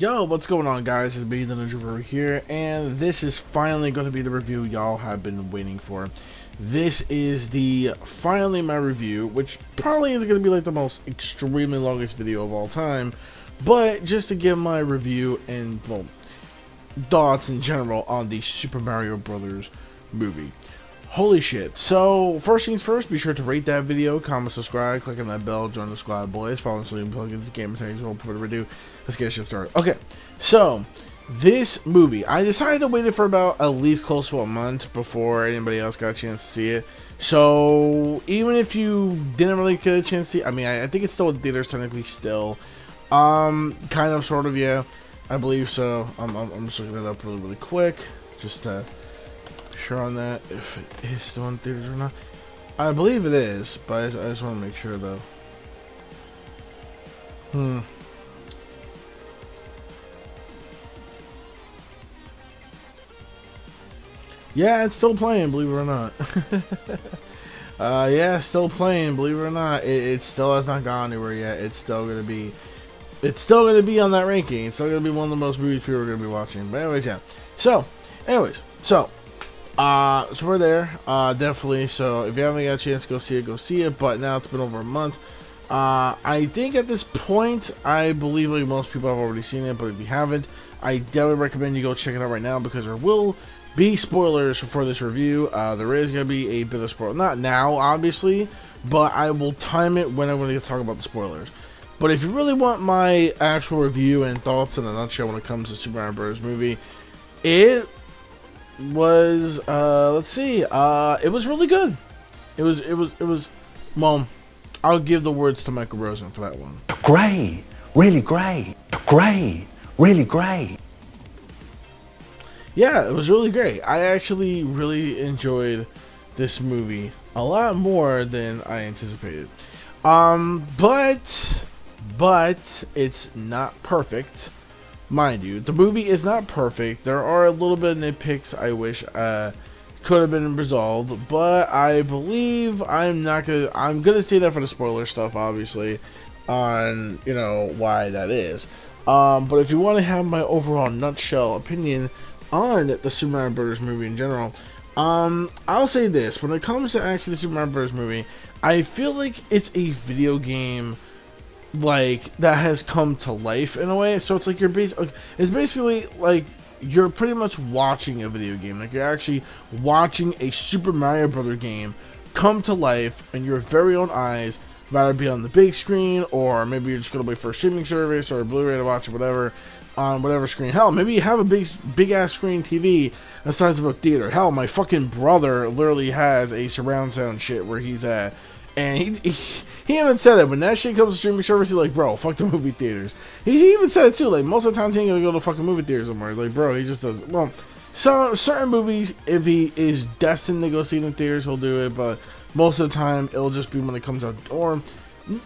Yo, what's going on, guys? It's me, the Ninja Brewer here, and this is finally going to be the review y'all have been waiting for. This is finally my review, which probably is going to be like the most extremely longest video of all time, but just to give my review and, well, thoughts in general on the Super Mario Brothers movie. Holy shit. So, first things first, be sure to rate that video, comment, subscribe, click on that bell, join the squad, boys, follow us on plugins, game tags, without further ado, let's get shit started. Okay, so, this movie, I decided to wait it for about at least close to a month before anybody else got a chance to see it. So, even if you didn't really get a chance to see it, I mean, I think it's still in theaters technically still. Kind of, sort of, yeah. I believe so. I'm just looking that up really quick, just to sure on that if it is still in theaters or not. I believe it is, but I just want to make sure though. Yeah, it's still playing, believe it or not. Yeah, still playing, believe it or not. It still has not gone anywhere yet. It's still gonna be on that ranking. It's still gonna be one of the most movies people are gonna be watching. But anyways, yeah. So we're there, definitely. So if you haven't got a chance to go see it. But now it's been over a month. I think at this point, I believe like most people have already seen it. But if you haven't, I definitely recommend you go check it out right now because there will be spoilers for this review. There is gonna be a bit of spoiler, not now, obviously, but I will time it when I'm going to talk about the spoilers. But if you really want my actual review and thoughts in a nutshell when it comes to Super Mario Bros. Movie, it was let's see, it was really good. It was well, I'll give the words to Michael Rosen for that one. Great, really great, great, really great. Yeah, it was really great. I actually really enjoyed this movie a lot more than I anticipated. But it's not perfect. Mind you, the movie is not perfect. There are a little bit of nitpicks I wish could have been resolved, but I believe I'm gonna say that for the spoiler stuff, obviously, on why that is. But if you want to have my overall nutshell opinion on the Super Mario Bros. Movie in general, I'll say this: when it comes to actually the Super Mario Bros. Movie, I feel like it's a video game like that has come to life in a way. So it's like it's basically like you're pretty much watching a video game. Like you're actually watching a Super Mario Brothers game come to life in your very own eyes, whether it be on the big screen or maybe you're just gonna wait for a streaming service or a Blu-ray to watch or whatever on whatever screen. Hell, maybe you have a big ass screen TV the size of a theater. Hell, my fucking brother literally has a surround sound shit where he's at. And he even said it when that shit comes to streaming service. He's like, bro, fuck the movie theaters. He even said it too. Like most of the times he ain't gonna go to fucking movie theaters somewhere. Like, bro, he just does. Well, so certain movies, if he is destined to go see them in theaters, he'll do it. But most of the time, it'll just be when it comes out, or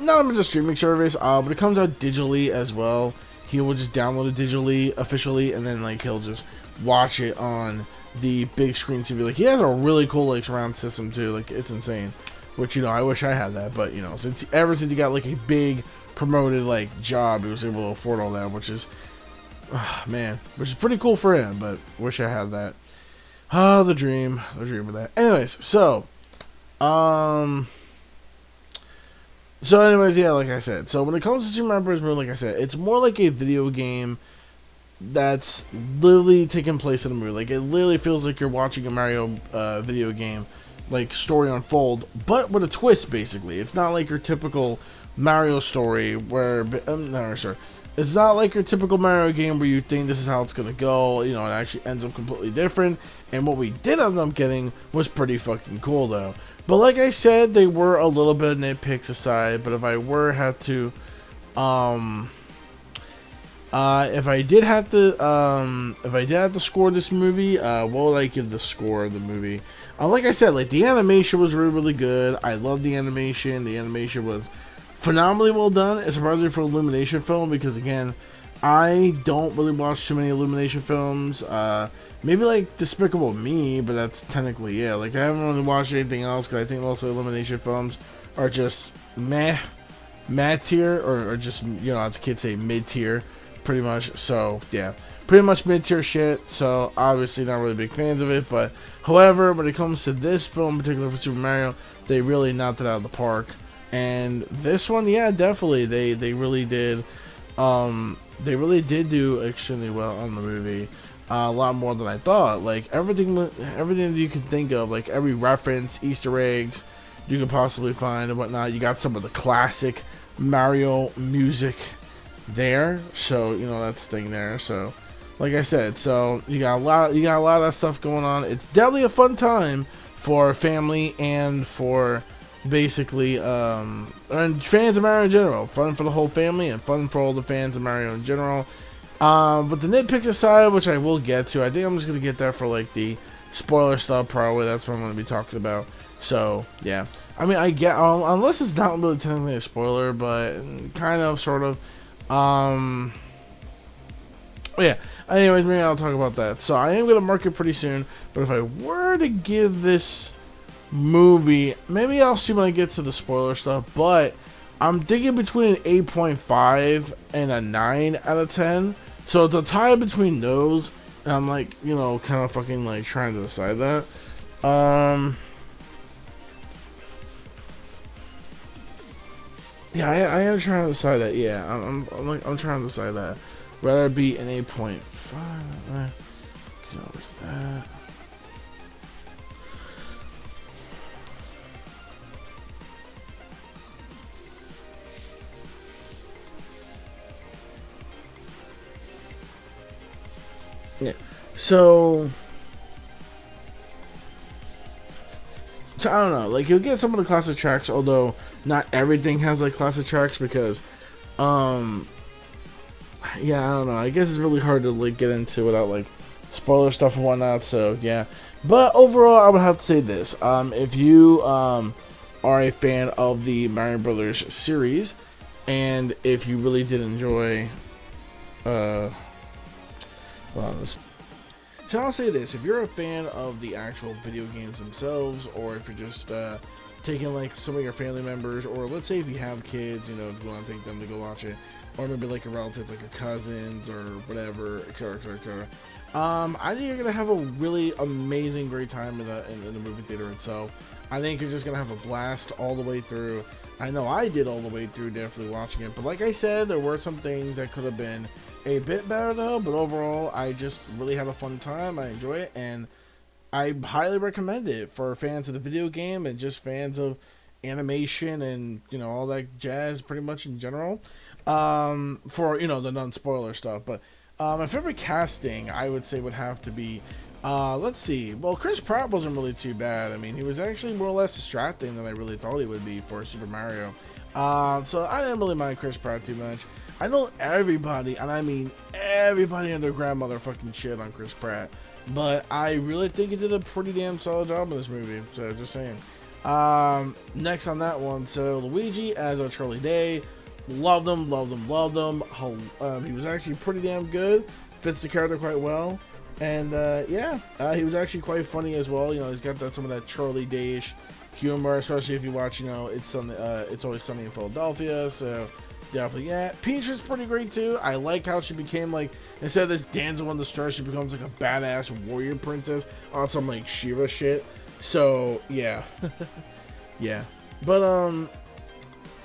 not even just streaming service. But it comes out digitally as well. He will just download it digitally, officially, and then like he'll just watch it on the big screen TV. Like he has a really cool like surround system too. Like it's insane. Which, I wish I had that, but, ever since he got, like, a big promoted, like, job, he was able to afford all that, which is, man, which is pretty cool for him, but wish I had that. Oh, the dream of that. Anyways, yeah, like I said, so when it comes to Super Mario Bros. Movie, like I said, it's more like a video game that's literally taking place in a movie. Like, it literally feels like you're watching a Mario video game like story unfold, but with a twist. Basically, it's not like your typical Mario story where it's not like your typical Mario game where you think this is how it's gonna go. It actually ends up completely different. And what we did end up getting was pretty fucking cool, though. But like I said, they were a little bit of nitpicks aside. But if I had to score this movie, what would I give the score of the movie? Like I said, like the animation was really good. I love the animation. The animation was phenomenally well done, especially for Illumination film, because again, I don't really watch too many Illumination films. Maybe like Despicable Me, but that's technically it. Like I haven't really watched anything else because I think most of the Illumination films are just meh tier, or just as kids say, mid tier. pretty much. So yeah, pretty much mid-tier shit. So obviously not really big fans of it. But however, when it comes to this film in particular for Super Mario, they really knocked it out of the park. And this one, yeah, definitely they really did. They really did do extremely well on the movie. A lot more than I thought. Like everything that you could think of, like every reference, Easter eggs you could possibly find and whatnot. You got some of the classic Mario music there, so you know that's the thing there. So, like I said, so you got a lot of that stuff going on. It's definitely a fun time for family and for basically and fans of Mario in general. Fun for the whole family and fun for all the fans of Mario in general. But the nitpicks aside, which I will get to, I think I'm just gonna get that for like the spoiler stuff. Probably that's what I'm gonna be talking about. So yeah, I mean I get unless it's not really technically a spoiler, but kind of sort of. Yeah. Anyways, maybe I'll talk about that. So I am gonna mark it pretty soon. But if I were to give this movie, maybe I'll see when I get to the spoiler stuff. But I'm thinking between an 8.5 and a 9 out of 10. So it's a tie between those, and I'm like, you know, kind of fucking like trying to decide that. Yeah, I am trying to decide that. Yeah, I'm trying to decide that. Rather be an 8.5. What's that? Yeah. So I don't know. Like you'll get some of the classic tracks, although not everything has like classic tracks because, yeah, I don't know. I guess it's really hard to like get into without like spoiler stuff and whatnot. So yeah, but overall, I would have to say this: if you are a fan of the Mario Brothers series, and if you really did enjoy, so I'll say this: if you're a fan of the actual video games themselves, or if you're just taking like some of your family members, or let's say if you have kids, you know, if you want to take them to go watch it, or maybe like a relative, like your cousins or whatever, etc., etc., etc. I think you're gonna have a really amazing, great time in the movie theater itself. I think you're just gonna have a blast all the way through. I know I did all the way through, definitely watching it. But like I said, there were some things that could have been a bit better though. But overall, I just really had a fun time. I enjoy it, and I highly recommend it for fans of the video game and just fans of animation and, you know, all that jazz pretty much in general. For, you know, the non-spoiler stuff. But my favorite casting, I would say, would have to be, let's see. Well, Chris Pratt wasn't really too bad. I mean, he was actually more or less distracting than I really thought he would be for Super Mario. So I didn't really mind Chris Pratt too much. I know everybody, and I mean everybody and their grandmother fucking shit on Chris Pratt. But I really think he did a pretty damn solid job in this movie. So just saying. Next on that one, so Luigi as a Charlie Day. Loved him. He was actually pretty damn good. Fits the character quite well. And yeah, he was actually quite funny as well. You know, he's got that some of that Charlie Day-ish humor, especially if you watch, you know, It's Always Sunny in Philadelphia. So definitely, yeah. Peach is pretty great too. I like how she became like, instead of this damsel in distress, she becomes like a badass warrior princess on some like Shiva shit. So yeah, yeah. But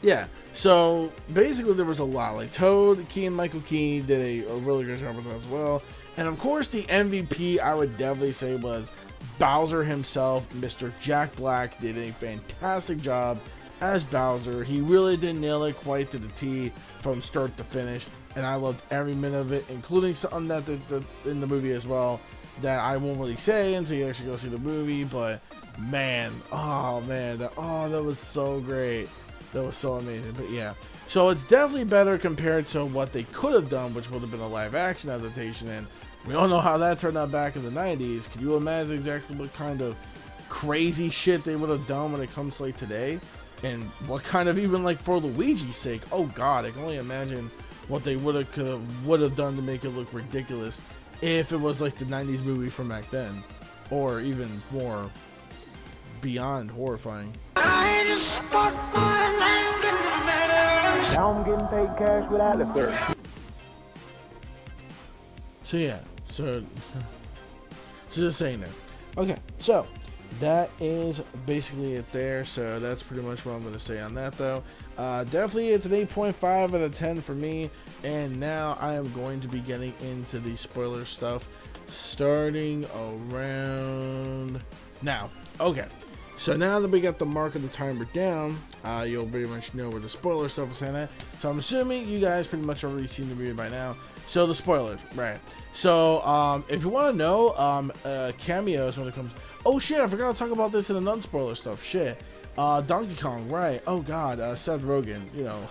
yeah. So basically, there was a lot. Like Toad, Michael Keane did a really good job with that as well. And of course, the MVP I would definitely say was Bowser himself. Mr. Jack Black did a fantastic job as Bowser. He really did nail it quite to the T from start to finish, and I loved every minute of it, including something that's in the movie as well that I won't really say until you actually go see the movie. But man, that was so great. That was so amazing. But yeah, so it's definitely better compared to what they could have done, which would have been a live action adaptation, and we all know how that turned out back in the 90s. Can you imagine exactly what kind of crazy shit they would have done when it comes to like today? And what kind of, even like for Luigi's sake, oh god, I can only imagine what they would have done to make it look ridiculous if it was like the 90s movie from back then, or even more beyond horrifying. I just bought my land in the meadows. Now I'm getting paid cash without the thirst. So yeah, so just saying that. Okay, so that is basically it there. So that's pretty much what I'm going to say on that, though. Definitely, it's an 8.5 out of 10 for me. And now I am going to be getting into the spoiler stuff, starting around now. Okay, so now that we got the mark of the timer down, you'll pretty much know where the spoiler stuff is at. So I'm assuming you guys pretty much already seen the movie by now. So the spoilers, right? So if you want to know cameos when it comes. Oh shit, I forgot to talk about this in the non-spoiler stuff. Shit. Donkey Kong, right. Oh god, Seth Rogen, you know.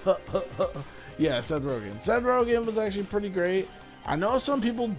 Yeah, Seth Rogen. Seth Rogen was actually pretty great. I know some people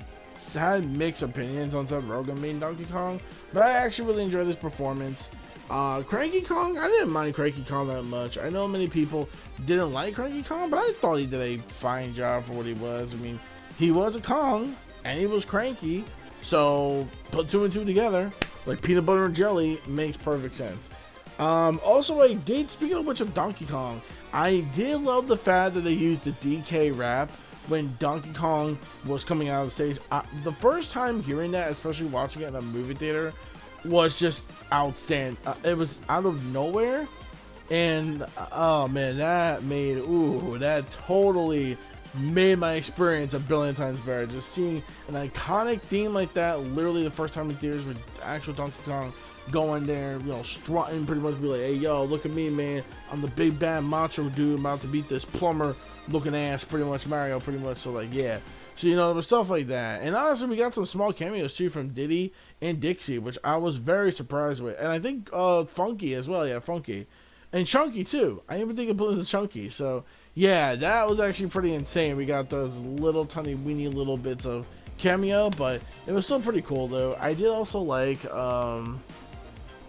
had mixed opinions on Seth Rogen being Donkey Kong, but I actually really enjoyed his performance. Cranky Kong, I didn't mind Cranky Kong that much. I know many people didn't like Cranky Kong, but I thought he did a fine job for what he was. I mean, he was a Kong, and he was cranky, so put two and two together, like peanut butter and jelly, makes perfect sense. Also, I did, speaking of which of Donkey Kong, I did love the fact that they used the DK rap when Donkey Kong was coming out of the stage. The first time hearing that, especially watching it in a movie theater, was just outstanding. It was out of nowhere, and oh man, that totally made my experience a billion times better. Just seeing an iconic theme like that, literally the first time in theaters with actual Donkey Kong, go in there, you know, strutting, pretty much be like, hey yo, look at me, man, I'm the big bad macho dude, I'm about to beat this plumber looking ass, pretty much Mario, pretty much. So like, yeah, so you know, there was stuff like that. And honestly, we got some small cameos too from Diddy and Dixie, which I was very surprised with. And I think Funky as well, yeah, Funky and Chunky too. I even think it put into Chunky. So yeah, that was actually pretty insane. We got those little tiny weeny little bits of cameo, but it was still pretty cool though. I did also like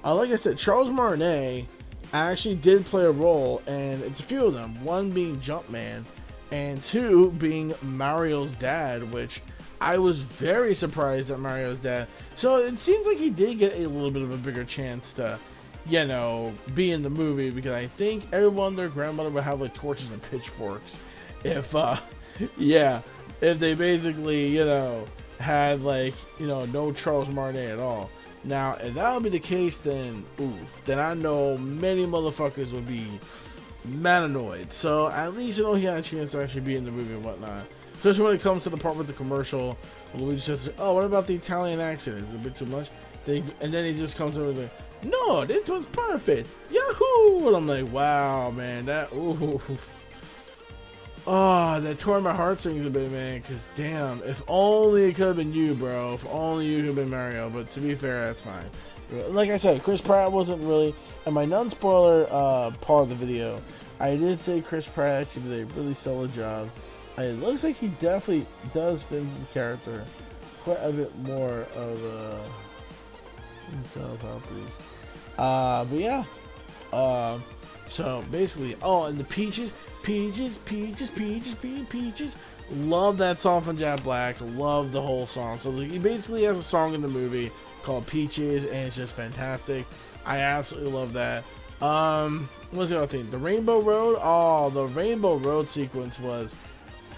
I said, Charles Martinet actually did play a role, and it's a few of them. One being Jumpman, and two being Mario's dad, which I was very surprised at Mario's dad. So it seems like he did get a little bit of a bigger chance to, you know, be in the movie, because I think everyone, their grandmother would have like torches and pitchforks if, if they basically, you know, had like, you know, no Charles Martinet at all. Now, if that would be the case, then then I know many motherfuckers would be mad annoyed. So at least, you know, he had a chance to actually be in the movie and whatnot. Especially when it comes to the part with the commercial, Luigi says, "Oh, what about the Italian accent? Is it a bit too much?" And then he just comes over with, "No, this was perfect, Yahoo!" And I'm like, "Wow, man, that oh, that tore my heartstrings a bit, man, because damn, if only it could have been you, bro. If only you could have been Mario, but to be fair, that's fine. Like I said, Chris Pratt wasn't really, in my non-spoiler part of the video, I did say Chris Pratt actually did a really solid job. It looks like he definitely does fit into the character quite a bit more of intel properties. But yeah, so basically, oh, and the Peaches, love that song from Jack Black. Love the whole song. So he basically has a song in the movie called Peaches, and it's just fantastic. I absolutely love that. What's the other thing? The Rainbow Road. Oh, the Rainbow Road sequence was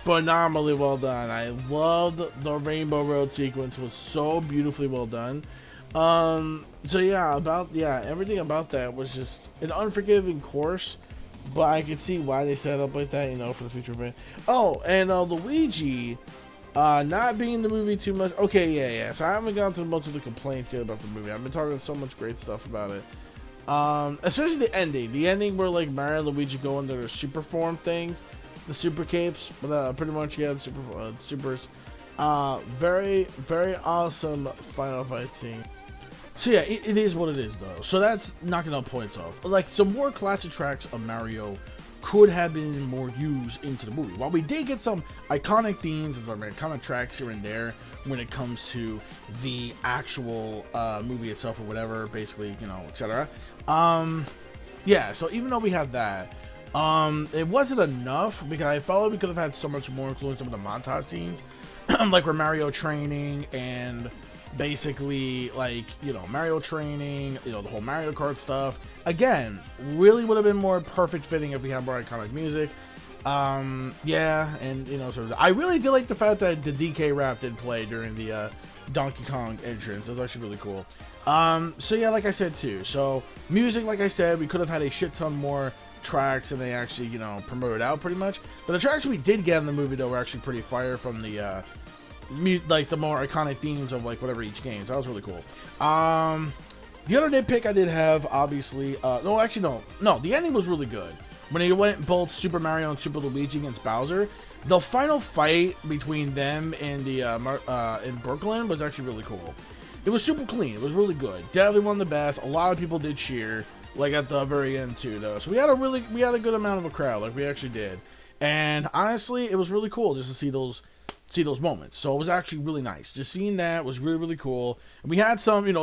phenomenally well done. I loved the Rainbow Road sequence. Was so beautifully well done. So yeah, everything about that was just an unforgiving course. But I can see why they set it up like that, you know, for the future event. Oh, and Luigi not being in the movie too much. Okay, yeah. So I haven't gotten to much of the complaints yet about the movie. I've been talking so much great stuff about it. Especially the ending. The ending where, like, Mario and Luigi go into their super form things. The super capes. But pretty much, yeah, the supers. Very, very awesome final fight scene. So yeah, it is what it is though. So that's knocking out points off. Like, some more classic tracks of Mario could have been more used into the movie. While we did get some iconic themes and some iconic tracks here and there when it comes to the actual movie itself or whatever, basically, you know, etc. Yeah, so even though we had that, it wasn't enough because I felt like we could have had so much more including some of the montage scenes, like where Mario training and basically, like, you know, Mario training, you know, the whole Mario Kart stuff. Again, really would have been more perfect fitting if we had more iconic music. Yeah, and I really did like the fact that the DK rap did play during the Donkey Kong entrance. It was actually really cool. So yeah, like I said too. So music, like I said, we could have had a shit ton more tracks and they actually promoted out pretty much. But the tracks we did get in the movie though were actually pretty fire from the like the more iconic themes of like whatever each game. So that was really cool. The other nitpick I did have, obviously, no, the ending was really good. When they went both Super Mario and Super Luigi against Bowser, the final fight between them and the in Brooklyn was actually really cool. It was super clean. It was really good. Definitely one of the best. A lot of people did cheer, like at the very end too, though. So we had a good amount of a crowd, like we actually did. And honestly, it was really cool just to see those moments. So it was actually really nice. Just seeing that was really, really cool. And we had some, that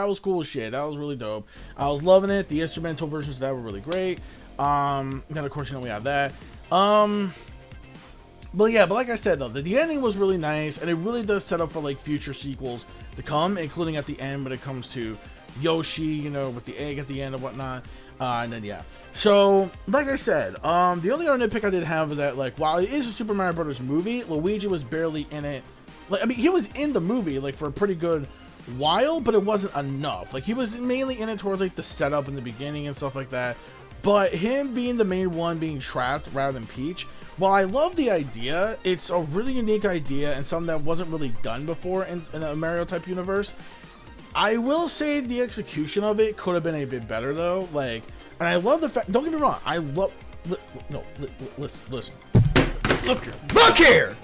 was cool as shit. That was really dope. I was loving it. The instrumental versions of that were really great. Then of course, we had that. But like I said though, the ending was really nice, and it really does set up for like future sequels to come, including at the end when it comes to Yoshi, with the egg at the end and whatnot. And then yeah. So like I said, the only other nitpick I did have is that like while it is a Super Mario Brothers movie, Luigi was barely in it. Like I mean, he was in the movie like for a pretty good while, but it wasn't enough. Like he was mainly in it towards like the setup in the beginning and stuff like that. But him being the main one being trapped rather than Peach, while I love the idea, it's a really unique idea and something that wasn't really done before in a Mario type universe. I will say the execution of it could have been a bit better though. Like, and I love the fact. Don't get me wrong. I love. Listen. Look here.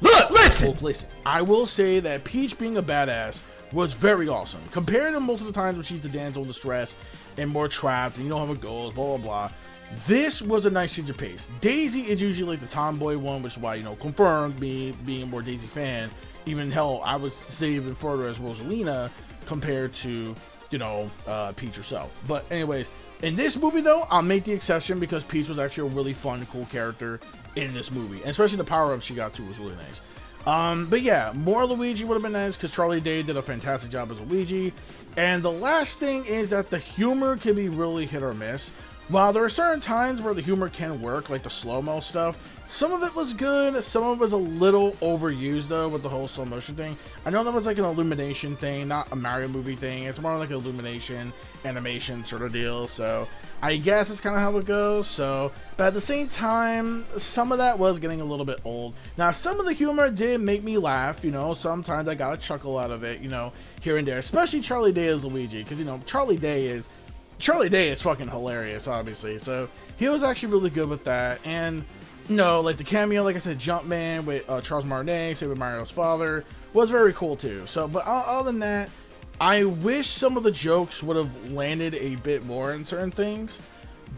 Listen. I will say that Peach being a badass was very awesome compared to most of the times when she's the damsel in distress and more trapped and you know how it goes. Blah blah blah. This was a nice change of pace. Daisy is usually like the tomboy one, which is why confirmed me being a more Daisy fan. Even hell, I would say even further as Rosalina compared to Peach herself. But anyways, in this movie though, I'll make the exception because Peach was actually a really fun, cool character in this movie, and especially the power-ups she got too was really nice. But yeah, more Luigi would have been nice because Charlie Day did a fantastic job as Luigi. And the last thing is that the humor can be really hit or miss. While there are certain times where the humor can work, like the slow-mo stuff, some of it was good, some of it was a little overused though with the whole slow motion thing. I know that was like an Illumination thing, not a Mario movie thing. It's more like an Illumination animation sort of deal, so I guess it's kind of how it goes. So, but at the same time, some of that was getting a little bit old. Now, some of the humor did make me laugh, sometimes I got a chuckle out of it, here and there, especially Charlie Day as Luigi, because, Charlie Day is fucking hilarious, obviously. So he was actually really good with that. And like the cameo, like I said, Jumpman with Charles Martinet, say with Mario's father, was very cool too. So, but other than that, I wish some of the jokes would have landed a bit more in certain things.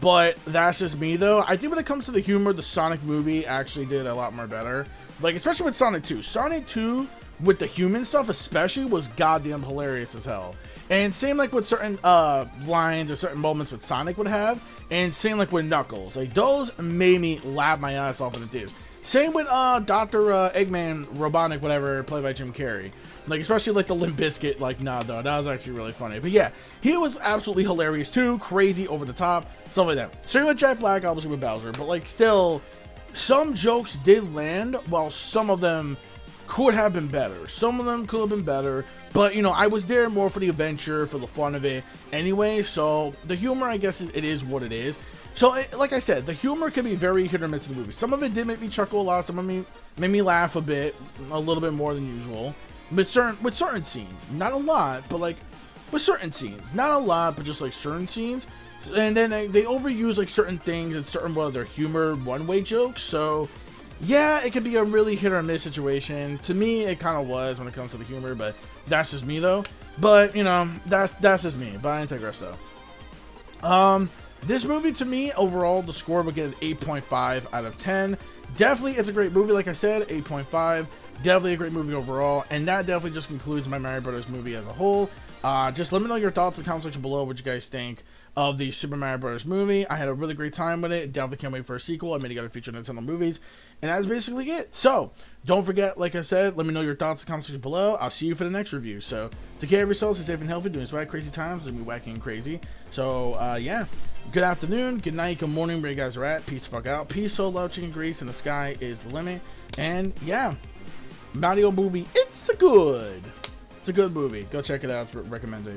But that's just me though. I think when it comes to the humor, the Sonic movie actually did a lot more better. Like especially with Sonic 2. Sonic 2 with the human stuff especially was goddamn hilarious as hell. And same like with certain lines or certain moments with Sonic would have, and same like with Knuckles. Like those made me laugh my ass off in the theaters. Same with Dr. Eggman, Robotnik, whatever, played by Jim Carrey. Like especially like the Limp Bizkit like nod though. That was actually really funny. But yeah, he was absolutely hilarious too, crazy, over the top, stuff like that. Same with Jack Black, obviously with Bowser, but like still, some jokes did land, while some of them could have been better. Some of them could have been better, but I was there more for the adventure, for the fun of it anyway. So the humor, I guess, it is what it is. So like I said, the humor can be very hit or miss in the movie. Some of it did make me chuckle a lot. Some of it made me laugh a little bit more than usual. With certain scenes, not a lot, but like with certain scenes, not a lot, but just like certain scenes. And then they overuse like certain things and certain of their humor one-way jokes. So yeah, it could be a really hit or miss situation. To me, it kind of was when it comes to the humor, but that's just me though. But that's just me. But I digress though. This movie to me overall, the score would get an 8.5 out of 10. Definitely, it's a great movie. Like I said, 8.5. Definitely a great movie overall, and that definitely just concludes my Mario Brothers movie as a whole. Just let me know your thoughts in the comment section below, what you guys think. of the Super Mario Bros. Movie. I had a really great time with it. Definitely can't wait for a sequel. I mean, you got to feature Nintendo movies. And that's basically it. So, don't forget, like I said, let me know your thoughts in the comment section below. I'll see you for the next review. So, take care of yourselves, stay safe and healthy, doing this right crazy times, and be wacky and crazy. So, yeah. Good afternoon, good night, good morning, where you guys are at. Peace the fuck out. Peace, soul, love, chicken grease, and the sky is the limit. And, yeah. Mario movie, it's a good movie. Go check it out. It's recommended.